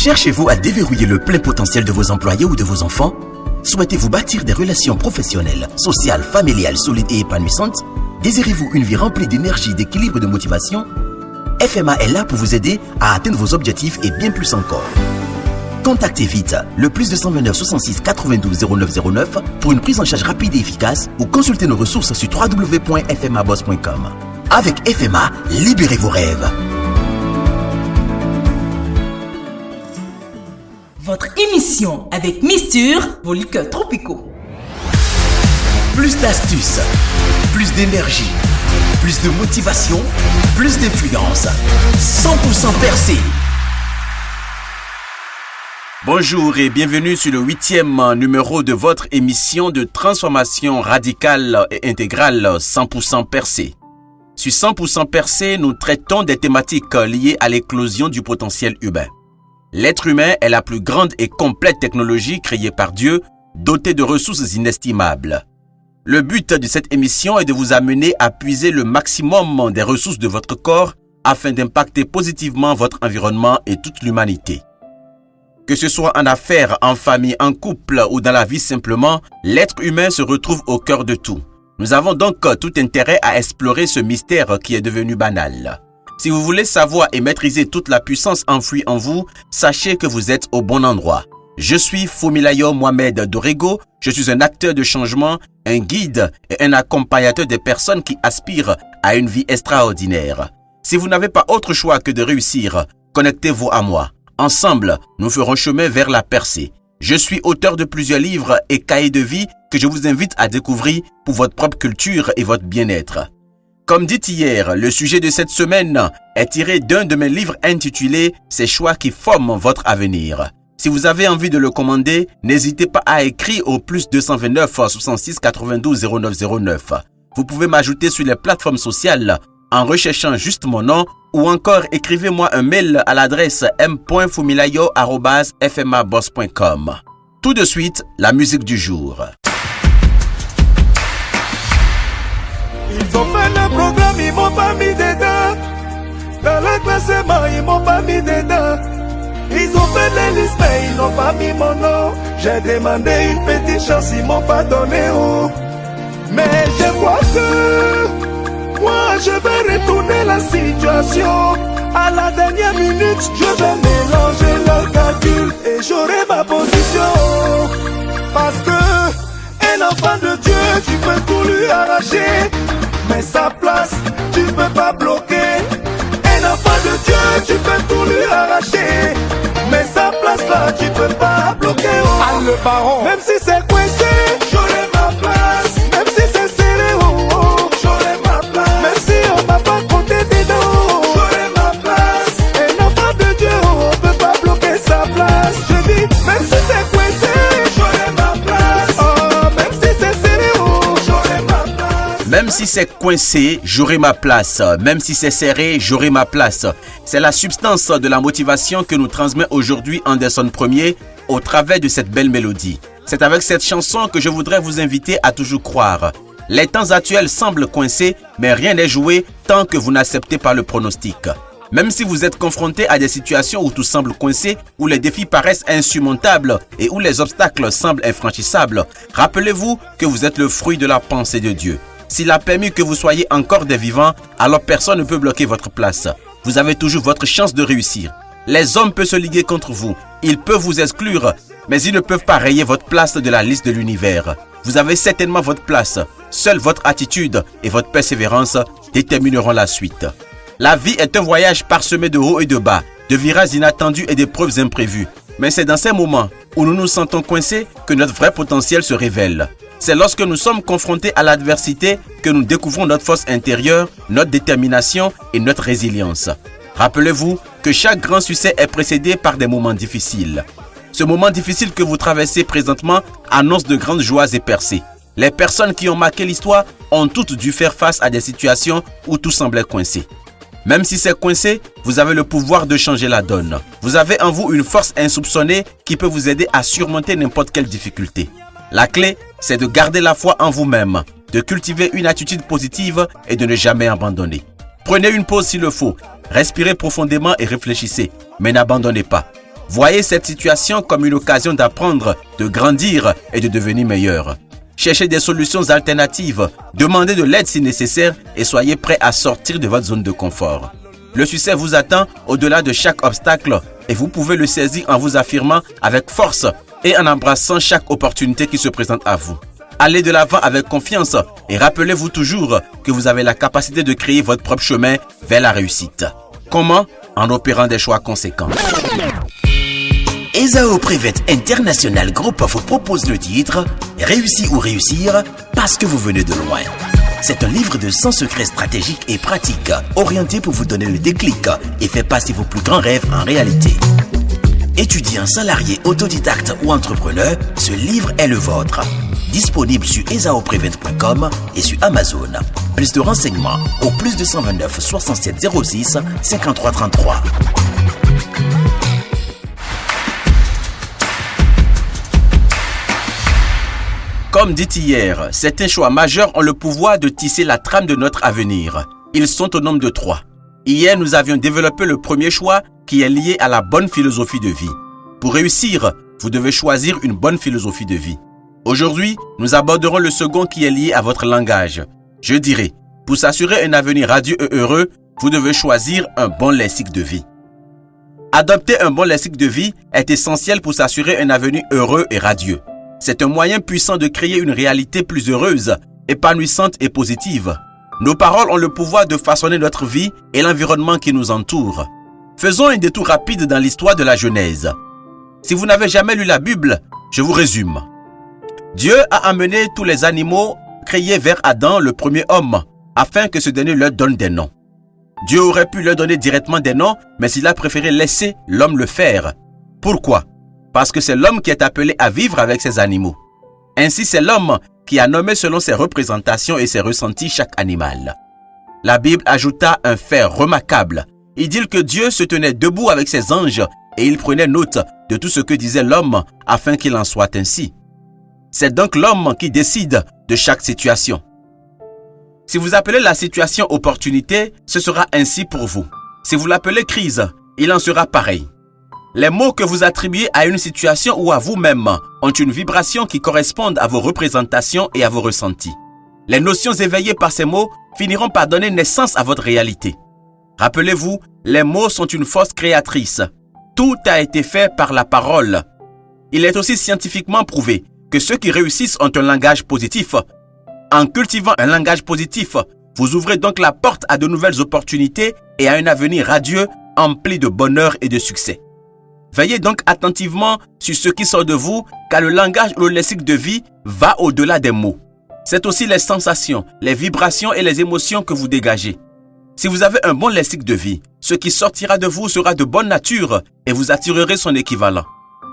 Cherchez-vous à déverrouiller le plein potentiel de vos employés ou de vos enfants? Souhaitez-vous bâtir des relations professionnelles, sociales, familiales, solides et épanouissantes? Désirez-vous une vie remplie d'énergie, d'équilibre et de motivation? FMA est là pour vous aider à atteindre vos objectifs et bien plus encore. Contactez vite le +229 66 92 09 09 pour une prise en charge rapide et efficace ou consultez nos ressources sur www.fmaboss.com. Avec FMA, libérez vos rêves. Votre émission avec Misture, vos liqueurs tropicaux. Plus d'astuces, plus d'énergie, plus de motivation, plus d'influence. 100% percé. Bonjour et bienvenue sur le 8e numéro de votre émission de transformation radicale et intégrale 100% percé. Sur 100% percé, nous traitons des thématiques liées à l'éclosion du potentiel humain. L'être humain est la plus grande et complète technologie créée par Dieu, dotée de ressources inestimables. Le but de cette émission est de vous amener à puiser le maximum des ressources de votre corps afin d'impacter positivement votre environnement et toute l'humanité. Que ce soit en affaires, en famille, en couple ou dans la vie simplement, l'être humain se retrouve au cœur de tout. Nous avons donc tout intérêt à explorer ce mystère qui est devenu banal. Si vous voulez savoir et maîtriser toute la puissance enfouie en vous, sachez que vous êtes au bon endroit. Je suis Fumilayo Mohamed Dorego, je suis un acteur de changement, un guide et un accompagnateur des personnes qui aspirent à une vie extraordinaire. Si vous n'avez pas autre choix que de réussir, connectez-vous à moi. Ensemble, nous ferons chemin vers la percée. Je suis auteur de plusieurs livres et cahiers de vie que je vous invite à découvrir pour votre propre culture et votre bien-être. Comme dit hier, le sujet de cette semaine est tiré d'un de mes livres intitulé « Ces choix qui forment votre avenir ». Si vous avez envie de le commander, n'hésitez pas à écrire au +229 66 92 09 09. Vous pouvez m'ajouter sur les plateformes sociales en recherchant juste mon nom ou encore écrivez-moi un mail à l'adresse m.fumilayo@fmaboss.com. Tout de suite, la musique du jour. Ils ont fait le programme, ils m'ont pas mis dedans. Dans le classement, ils m'ont pas mis dedans. Ils ont fait les listes, mais ils n'ont pas mis mon nom. J'ai demandé une petite chance, ils m'ont pas donné. Oh. Mais je vois que moi, je vais retourner la situation. À la dernière minute, je vais mélanger leurs calculs et j'aurai ma position. Parce que un enfant de Dieu, tu peux tout lui arracher. Mais sa place, tu peux pas bloquer. Un enfant de Dieu, tu peux tout lui arracher. Mais sa place là, tu peux pas bloquer. Oh. Ah, le baron, même si c'est coincé, j'aurai ma place. Même si c'est serré, oh, oh, j'aurai ma place. Même si on m'a pas compté dedans, j'aurai ma place. Un enfant de Dieu, oh, on peut pas bloquer sa place. Je dis, même si c'est coincé, j'aurai ma place. Oh, même si c'est serré, oh, j'aurai ma place. Même si c'est coincé, j'aurai ma place. Même si c'est serré, j'aurai ma place. C'est la substance de la motivation que nous transmet aujourd'hui Anderson Ier au travers de cette belle mélodie. C'est avec cette chanson que je voudrais vous inviter à toujours croire. Les temps actuels semblent coincés, mais rien n'est joué tant que vous n'acceptez pas le pronostic. Même si vous êtes confronté à des situations où tout semble coincé, où les défis paraissent insurmontables et où les obstacles semblent infranchissables, rappelez-vous que vous êtes le fruit de la pensée de Dieu. S'il a permis que vous soyez encore des vivants, alors personne ne peut bloquer votre place. Vous avez toujours votre chance de réussir. Les hommes peuvent se liguer contre vous, ils peuvent vous exclure, mais ils ne peuvent pas rayer votre place de la liste de l'univers. Vous avez certainement votre place. Seule votre attitude et votre persévérance détermineront la suite. La vie est un voyage parsemé de hauts et de bas, de virages inattendus et d'épreuves imprévues. Mais c'est dans ces moments où nous nous sentons coincés que notre vrai potentiel se révèle. C'est lorsque nous sommes confrontés à l'adversité que nous découvrons notre force intérieure, notre détermination et notre résilience. Rappelez-vous que chaque grand succès est précédé par des moments difficiles. Ce moment difficile que vous traversez présentement annonce de grandes joies et percées. Les personnes qui ont marqué l'histoire ont toutes dû faire face à des situations où tout semblait coincé. Même si c'est coincé, vous avez le pouvoir de changer la donne. Vous avez en vous une force insoupçonnée qui peut vous aider à surmonter n'importe quelle difficulté. La clé, c'est de garder la foi en vous-même, de cultiver une attitude positive et de ne jamais abandonner. Prenez une pause s'il le faut, respirez profondément et réfléchissez, mais n'abandonnez pas. Voyez cette situation comme une occasion d'apprendre, de grandir et de devenir meilleur. Cherchez des solutions alternatives, demandez de l'aide si nécessaire et soyez prêt à sortir de votre zone de confort. Le succès vous attend au-delà de chaque obstacle et vous pouvez le saisir en vous affirmant avec force et en embrassant chaque opportunité qui se présente à vous. Allez de l'avant avec confiance et rappelez-vous toujours que vous avez la capacité de créer votre propre chemin vers la réussite. Comment? En opérant des choix conséquents. Ezao Private International Group vous propose le titre « Réussir ou réussir parce que vous venez de loin ». C'est un livre de 100 secrets stratégiques et pratiques orienté pour vous donner le déclic et faire passer vos plus grands rêves en réalité. Étudiant, salarié, autodidacte ou entrepreneur, ce livre est le vôtre. Disponible sur ezaoprevent.com et sur Amazon. Plus de renseignements au plus 229 67 06 53 33. Comme dit hier, certains choix majeurs ont le pouvoir de tisser la trame de notre avenir. Ils sont au nombre de 3. Hier, nous avions développé le premier choix qui est lié à la bonne philosophie de vie. Pour réussir, vous devez choisir une bonne philosophie de vie. Aujourd'hui, nous aborderons le second qui est lié à votre langage. Je dirais, pour s'assurer un avenir radieux et heureux, vous devez choisir un bon lexique de vie. Adopter un bon lexique de vie est essentiel pour s'assurer un avenir heureux et radieux. C'est un moyen puissant de créer une réalité plus heureuse, épanouissante et positive. Nos paroles ont le pouvoir de façonner notre vie et l'environnement qui nous entoure. Faisons un détour rapide dans l'histoire de la Genèse. Si vous n'avez jamais lu la Bible, je vous résume. Dieu a amené tous les animaux créés vers Adam, le premier homme, afin que ce dernier leur donne des noms. Dieu aurait pu leur donner directement des noms, mais il a préféré laisser l'homme le faire. Pourquoi? Parce que c'est l'homme qui est appelé à vivre avec ces animaux. Ainsi, c'est l'homme qui a nommé selon ses représentations et ses ressentis chaque animal. La Bible ajouta un fait remarquable. Il dit que Dieu se tenait debout avec ses anges et il prenait note de tout ce que disait l'homme afin qu'il en soit ainsi. C'est donc l'homme qui décide de chaque situation. Si vous appelez la situation opportunité, ce sera ainsi pour vous. Si vous l'appelez crise, il en sera pareil. Les mots que vous attribuez à une situation ou à vous-même ont une vibration qui correspond à vos représentations et à vos ressentis. Les notions éveillées par ces mots finiront par donner naissance à votre réalité. Rappelez-vous, les mots sont une force créatrice. Tout a été fait par la parole. Il est aussi scientifiquement prouvé que ceux qui réussissent ont un langage positif. En cultivant un langage positif, vous ouvrez donc la porte à de nouvelles opportunités et à un avenir radieux empli de bonheur et de succès. Veillez donc attentivement sur ce qui sort de vous, car le langage ou le lexique de vie va au-delà des mots. C'est aussi les sensations, les vibrations et les émotions que vous dégagez. Si vous avez un bon lexique de vie, ce qui sortira de vous sera de bonne nature et vous attirerez son équivalent.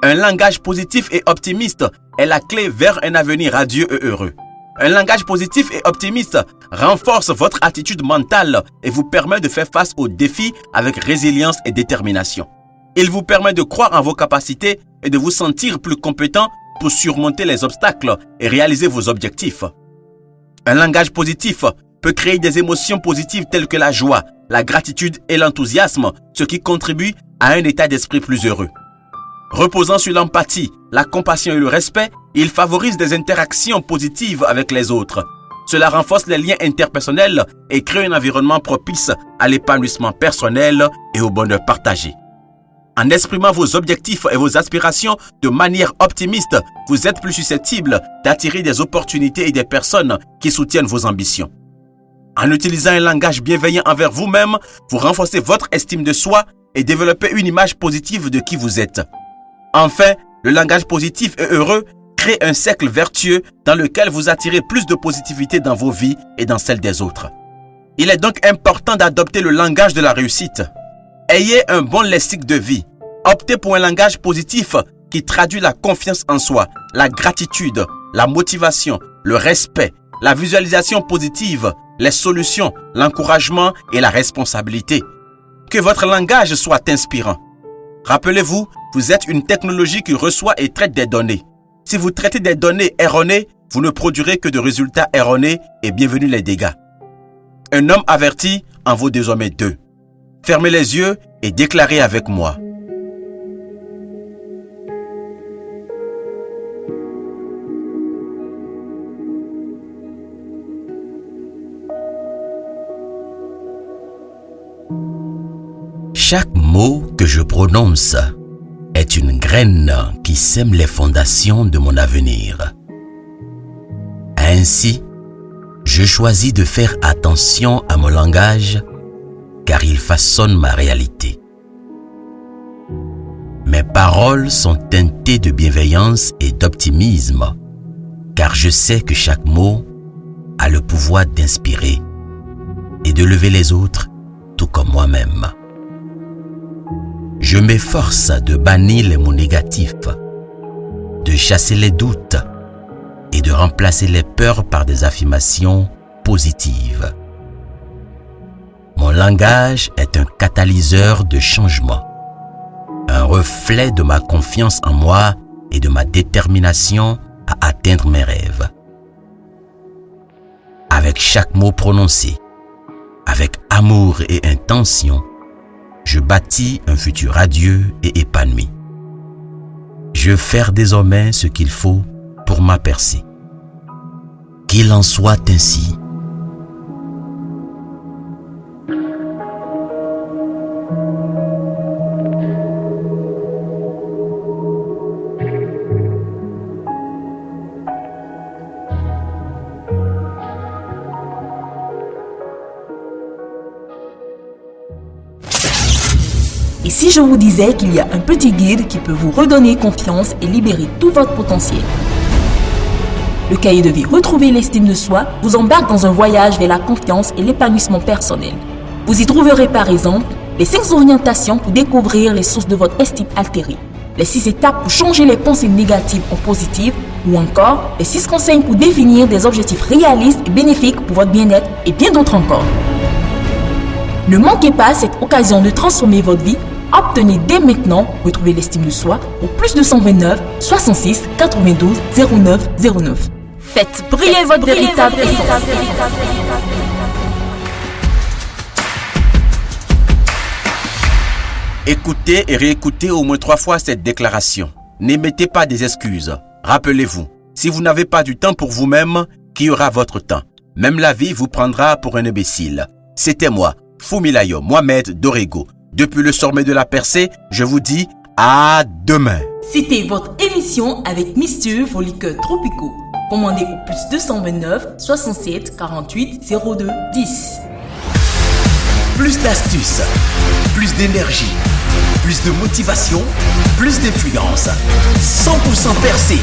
Un langage positif et optimiste est la clé vers un avenir radieux et heureux. Un langage positif et optimiste renforce votre attitude mentale et vous permet de faire face aux défis avec résilience et détermination. Il vous permet de croire en vos capacités et de vous sentir plus compétent pour surmonter les obstacles et réaliser vos objectifs. Un langage positif peut créer des émotions positives telles que la joie, la gratitude et l'enthousiasme, ce qui contribue à un état d'esprit plus heureux. Reposant sur l'empathie, la compassion et le respect, il favorise des interactions positives avec les autres. Cela renforce les liens interpersonnels et crée un environnement propice à l'épanouissement personnel et au bonheur partagé. En exprimant vos objectifs et vos aspirations de manière optimiste, vous êtes plus susceptible d'attirer des opportunités et des personnes qui soutiennent vos ambitions. En utilisant un langage bienveillant envers vous-même, vous renforcez votre estime de soi et développez une image positive de qui vous êtes. Enfin, le langage positif et heureux crée un cercle vertueux dans lequel vous attirez plus de positivité dans vos vies et dans celles des autres. Il est donc important d'adopter le langage de la réussite. Ayez un bon lexique de vie. Optez pour un langage positif qui traduit la confiance en soi, la gratitude, la motivation, le respect, la visualisation positive, les solutions, l'encouragement et la responsabilité. Que votre langage soit inspirant. Rappelez-vous, vous êtes une technologie qui reçoit et traite des données. Si vous traitez des données erronées, vous ne produirez que de résultats erronés et bienvenue les dégâts. Un homme averti en vaut désormais deux. Fermez les yeux et déclarez avec moi. Chaque mot que je prononce est une graine qui sème les fondations de mon avenir. Ainsi, je choisis de faire attention à mon langage car il façonne ma réalité. Mes paroles sont teintées de bienveillance et d'optimisme car je sais que chaque mot a le pouvoir d'inspirer et de lever les autres tout comme moi-même. Je m'efforce de bannir les mots négatifs, de chasser les doutes et de remplacer les peurs par des affirmations positives. Mon langage est un catalyseur de changement, un reflet de ma confiance en moi et de ma détermination à atteindre mes rêves. Avec chaque mot prononcé, avec amour et intention, je bâtis un futur radieux et épanoui. Je vais faire désormais ce qu'il faut pour ma percée. Qu'il en soit ainsi. Et si je vous disais qu'il y a un petit guide qui peut vous redonner confiance et libérer tout votre potentiel? Le cahier de vie Retrouver l'estime de soi vous embarque dans un voyage vers la confiance et l'épanouissement personnel. Vous y trouverez par exemple les 5 orientations pour découvrir les sources de votre estime altérée, les 6 étapes pour changer les pensées négatives en positives ou encore les 6 conseils pour définir des objectifs réalistes et bénéfiques pour votre bien-être et bien d'autres encore. Ne manquez pas cette occasion de transformer votre vie. Obtenez dès maintenant Retrouver l'estime de soi au +229 66 92 09 09. Faites briller votre véritable essence. Écoutez et réécoutez au moins 3 fois cette déclaration. N'émettez pas des excuses. Rappelez-vous, si vous n'avez pas du temps pour vous-même, qui aura votre temps? Même la vie vous prendra pour un imbécile. C'était moi, Fumilayo Mohamed Dorego. Depuis le sommet de la percée, je vous dis à demain. C'était votre émission avec Misture, vos liqueurs tropicaux. Commandez au +229 67 48 02 10. Plus d'astuces, plus d'énergie, plus de motivation, plus d'influence. 100% percé.